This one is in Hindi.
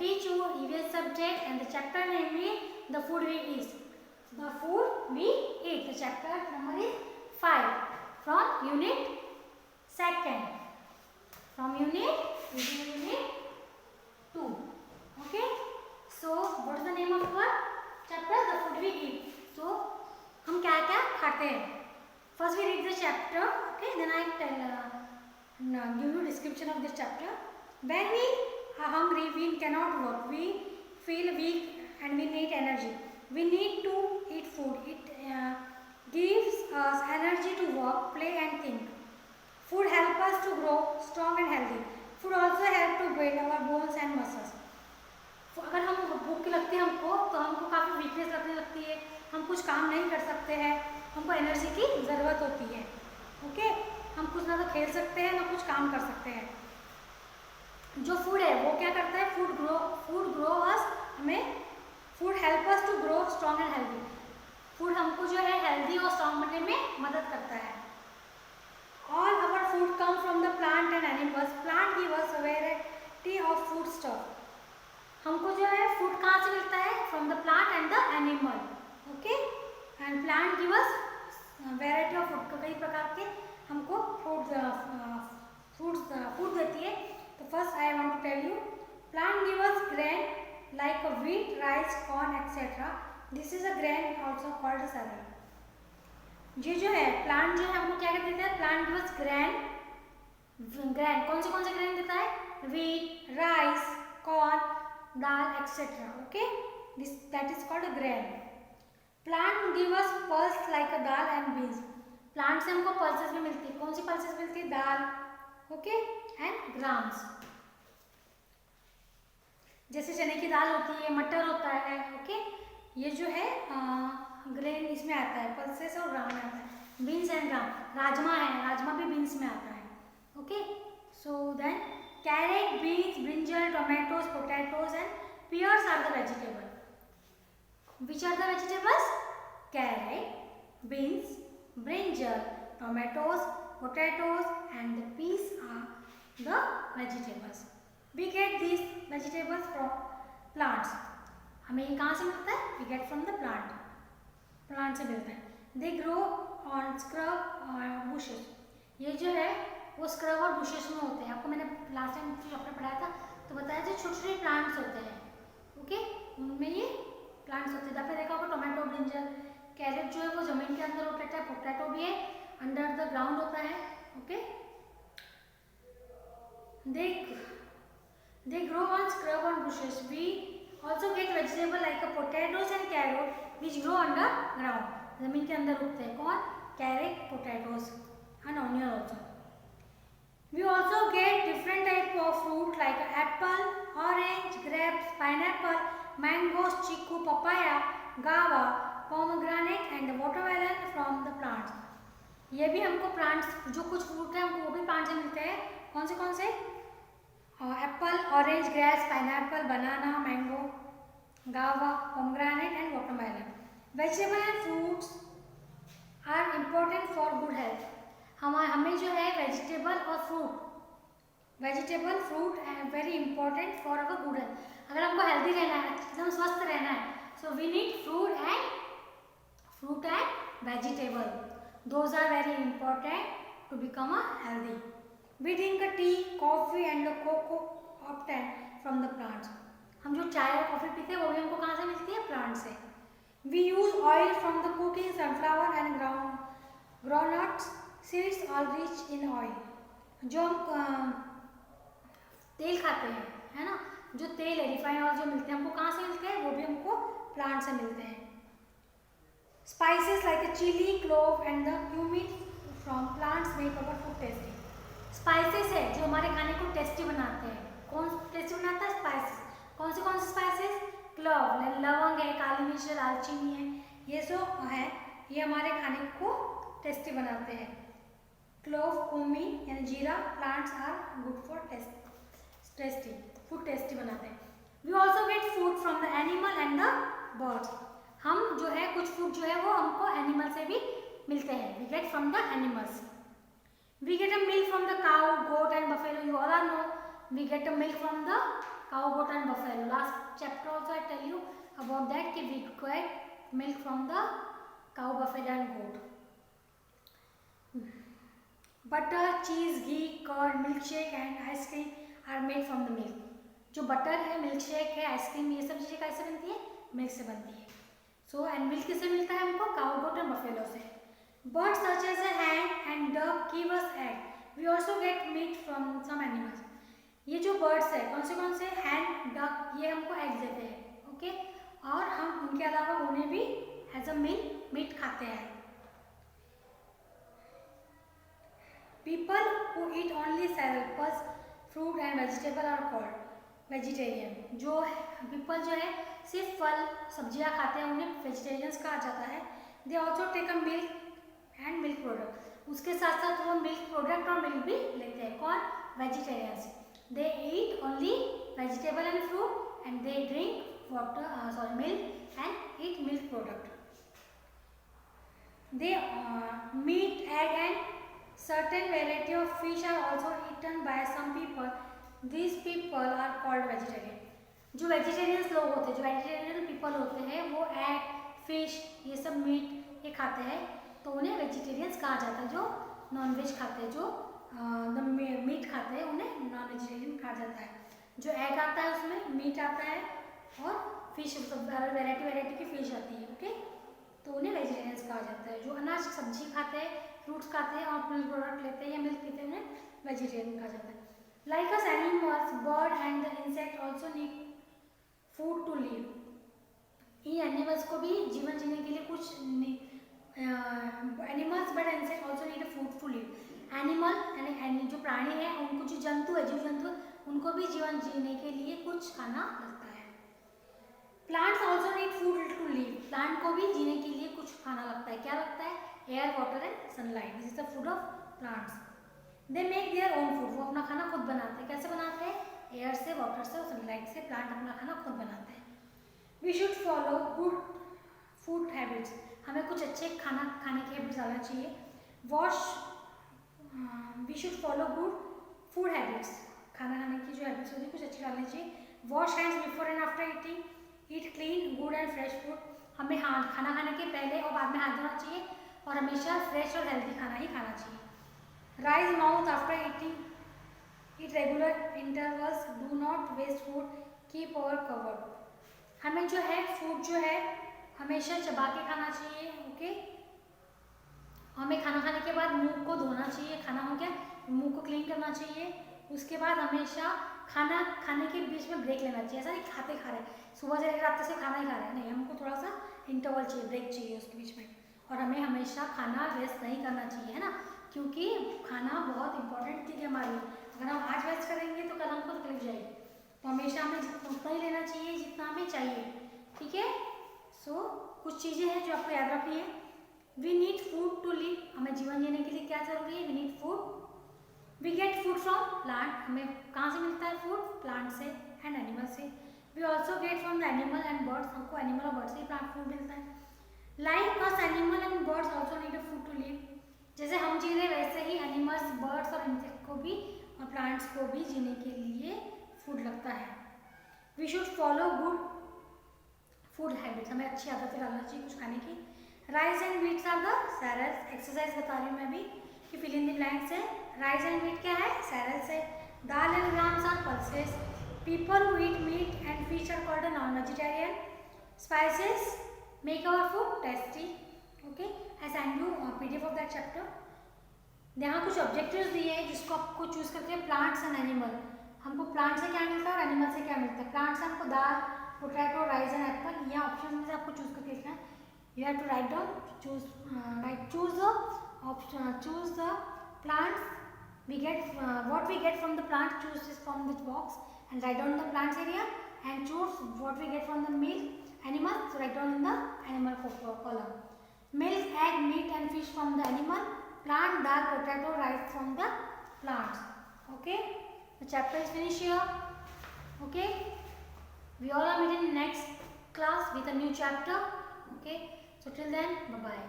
teach you EVS subject and the chapter name is The Food We Eat. The Food We Eat. The chapter number is 5 from unit 2nd. From unit 2. Okay. So what is the name of our chapter? The Food We Eat. So हम क्या क्या खाते हैं. First we read the chapter. Okay. Then I give you description of this chapter. When we are hungry, we cannot work. We feel weak and we need energy. We need to eat food. It gives us energy to work, play and think. Food helps us to grow strong and healthy. Food also helps to build our bones and muscles. अगर हम भूख लगती है हमको तो हमको काफ़ी वीकनेस लगने लगती है, हम कुछ काम नहीं कर सकते हैं, हमको एनर्जी की ज़रूरत होती है. ओके. हम कुछ ना तो खेल सकते हैं ना कुछ काम कर सकते हैं. जो फूड है वो क्या करता है? फूड ग्रो अस, हमें food help us to grow strong and healthy. Food हमको जो है हेल्दी और स्ट्रॉन्ग बनने में मदद करता है. All our food come from the plant and animals. Plant give us variety of food stuff. हमको जो है फूड कहाँ से मिलता है? From the plant and the animal. Okay. And plant give us variety of food. कई प्रकार के हमको फूड देती है. तो first I want to tell you, plant give us grain like wheat, rice, corn etcetera. This is a grain also called cereal. ये जो है प्लांट जो है हमको क्या देता है? Plant give us grain. कौन से ग्रेन देता है? Wheat, rice, corn, dal etcetera. Okay. This that is called grain. Plant give us pulse like a dal and beans. Plant से हमको पल्सेस भी मिलती है. कौन सी पल्सेस मिलती है? दाल. ओके. And grams. जैसे चने की दाल होती है, मटर होता है. ओके. ये जो है ग्रेन इसमें आता है, पल्सेस और ग्राम में आता है. बीन्स एंड ग्राम. राजमा है, राजमा भी बीन्स में आता है. Okay. So then carrot, beans, brinjal, tomatoes, potatoes and pears are the vegetable. Which are the vegetables? Carrot, beans, brinjal, tomatoes, potatoes and the peas are the vegetables. We get these vegetables from plants. हमें ये कहाँ से मिलता है? We get from the plant. Plant से मिलता है. They grow on scrub or bushes. ये जो है वो स्क्रब और बुशेस में होते हैं. आपको मैंने लास्ट टाइम चैप्टर पढ़ाया था तो बताया जो छोटे छोटे प्लांट्स होते हैं. ओके. उनमें ये प्लांट्स होते हैं. आपने देखा होगा टोमेटो, ब्रिंजल, कैरेट जो है वो जमीन के अंदर होता है. पोटैटो भी है, अंडर द ग्राउंड होता है. Okay. They grow on scrub and bushes. We also get vegetable like a potatoes and carrot which grow under ground. जमीन के अंदर उगते हैं. कौन? Carrot, potatoes and onion also. We also get different type of fruit like apple, orange, grapes, pineapple, mangoes, chiku, papaya, guava, pomegranate and watermelon from the plants. ये भी हमको प्लांट्स जो कुछ फ्रूट है हमको वो भी प्लांट से मिलते हैं. कौन से? Apple, orange, grapes, pineapple, banana, mango, guava, pomegranate and watermelon. Vegetable and fruits are important for good health. हमें जो है vegetable fruit very important for our good health. अगर हमको हेल्दी रहना है, एकदम स्वस्थ रहना है, so we need fruit and vegetable. Those are very important to become a healthy. We drink a tea, coffee and cocoa obtain from the plants. हम जो चाय और कॉफी पीते हैं वो भी हमको कहाँ से मिलती है? प्लांट से. We use oil from the cooking, sunflower and groundnuts, seeds are rich in oil. जो हम तेल खाते हैं, है ना, जो तेल है रिफाइंड ऑयल जो मिलते हैं हमको कहाँ से मिलते हैं? वो भी हमको प्लांट से मिलते हैं. Spices like chilli, clove and the cumin from plants make our food tasty. Spices है जो हमारे खाने को टेस्टी बनाते हैं. कौन टेस्टी बनाता है? स्पाइसेस. कौन से स्पाइसेस? क्लोव, लवंग है, काली मिर्च, दालचीनी है, ये जो है ये हमारे खाने को टेस्टी बनाते हैं. क्लोव, कुमिन यानी जीरा, plants are good for tasty. Food tasty बनाते हैं. We also get food from the animal and the birds. हम जो है कुछ फूड जो है वो हमको एनिमल से भी मिलते हैं. We get from the animals. We get a milk from the cow, goat and buffalo. You all are know we get a milk from the cow, goat and buffalo. Last chapter also I tell you about that कि we require milk from the cow, buffalo and goat. Butter, cheese, ghee, curd, milkshake and ice cream are made from the milk. जो बटर है, मिल्क शेक है, आइसक्रीम, ये सब चीज़ें कैसे बनती है? मिल्क से बनती है. सो एंड मिल्क किससे मिलता है हमको? काउ, गोट एंड बफेलो से. Birds such as a hen and duck give us egg. We also get meat from some animals. ये जो बर्ड्स है कौन से हैन, डक, ये हमको एग देते हैं. ओके, और हम उनके अलावा उन्हें भी एज अ मीट खाते हैं. People who eat only cereal, pulse, fruit and vegetable are called vegetarian. जो पीपल जो है सिर्फ फल सब्जियां खाते हैं उन्हें वेजिटेरियंस कहा जाता है. They also take a milk and milk product. उसके साथ साथ वो मिल्क प्रोडक्ट और मिल्क भी लेते हैं. कौन? Vegetarians. They eat only vegetable and fruit and they drink milk and eat milk product. They meat, egg and certain variety of fish are also eaten by some people. These people are called vegetarian. जो वेजिटेरियंस लोग होते हैं, जो वेजिटेरियन पीपल होते हैं, वो एग, फिश, ये सब मीट ये खाते हैं, तो उन्हें वेजिटेरियंस कहा जाता है. जो नॉनवेज खाते हैं, जो मीट खाते हैं, उन्हें नॉन वेजिटेरियन कहा जाता है. जो एग आता है उसमें मीट आता है और फिश, वैरायटी की फिश आती है. ओके, तो उन्हें वेजिटेरियंस कहा जाता है. जो अनाज सब्जी खाते हैं, फ्रूट्स खाते हैं और मिल्क प्रोडक्ट लेते हैं या मिल्क पीते हैं, उन्हें वेजिटेरियन कहा जाता है. Like us animals, bird and the insect also need food to live. इन एनिमल्स को भी जीवन जीने के लिए कुछ animals but insect also need food to live. Animal यानी जो प्राणी है, उनको जो जंतु है, जीव जंतु, उनको भी जीवन जीने के लिए कुछ खाना लगता है. Plants also need food to live. Plant को भी जीने के लिए कुछ खाना लगता है. क्या लगता है? Air, water and sunlight. This is the food of plants. They make their own food. वो अपना खाना खुद बनाते हैं. कैसे बनाते हैं? एयर से, वाटर से और सनलाइट से प्लांट अपना खाना खुद बनाते हैं. We should follow good food habits. हमें कुछ अच्छे खाना खाने की हैबिट्स डालना चाहिए. We should follow good food habits. खाना खाने की जो हैबिट्स होती है कुछ अच्छी डालनी चाहिए. Wash hands before and after eating. Eat clean, good and fresh food. हमें खाना खाने के पहले और बाद में हाथ धोना चाहिए और हमेशा फ्रेश और हेल्दी खाना ही खाना चाहिए. Rinse mouth after eating. Eat regular intervals. Do not waste food. Keep over covered. हमें जो है फूड जो है हमेशा चबा के खाना चाहिए. ओके, हमें खाना खाने के बाद मुंह को धोना चाहिए. खाना हो गया, मुंह को क्लीन करना चाहिए. उसके बाद हमेशा खाना खाने के बीच में ब्रेक लेना चाहिए. ऐसा नहीं खाते खा रहे सुबह से लेकर रात से खाना ही खा रहे हैं, नहीं. हमको थोड़ा सा इंटरवल चाहिए, ब्रेक चाहिए उसके बीच में. और हमें हमेशा खाना वेस्ट नहीं करना चाहिए, है ना, क्योंकि खाना बहुत इंपॉर्टेंट चीज़ है हमारी. अगर हम आज वेस्ट करेंगे तो कल हमको तकलीफ जाएगी. तो हमेशा हमें उतना ही लेना चाहिए जितना हमें चाहिए. ठीक है. सो कुछ चीज़ें हैं जो आपको याद रखनी है. We need food to live. हमें जीवन जीने के लिए क्या जरूरी है? We need food. We get food from plant. हमें कहाँ से मिलता है फूड? प्लांट से एंड एनिमल से. We also get from the animal and birds. हमको एनिमल और बर्ड से प्लांट फूड मिलता है. Like us animal and birds also need food to live. जैसे हम जी रहे वैसे ही एनिमल्स, बर्ड्स और इंसेक्ट को भी और प्लांट्स को भी जीने के लिए फूड लगता है. We should follow good food habits. हमें अच्छी आदतें डालना चाहिए कुछ खाने की. Rice and wheats are the cereals. Exercise बता रही हूँ मैं भी कि फिल इन द ब्लैंक्स है. राइस एंड व्हीट क्या है? cereals है. Dal and grams are pulses. People who eat meat and fish are called non vegetarian. Spices make our food tasty. Okay, I send you PDF of that chapter. यहाँ कुछ ऑब्जेक्टिव्स दिए हैं जिसको आपको चूज करके प्लांट्स एंड एनिमल. हमको प्लांट से क्या मिलता है और एनिमल से क्या मिलता है? प्लांट से हमको दाल, पोटैटो, राइस एंड एप्पल. यह ऑप्शन में से आपको चूज करके लिखना है. You have to write down, choose the option, choose the plants we get. What we get from the plant, choose this from this box and write down the plants area, and choose what we get from the milk animal. So write down in the animal column. Milk, egg, meat and fish from the animal. Plant, dal, potato, rice from the plants. Okay, the chapter is finished here. Okay, we all are meeting in next class with a new chapter. Okay, so till then, bye bye.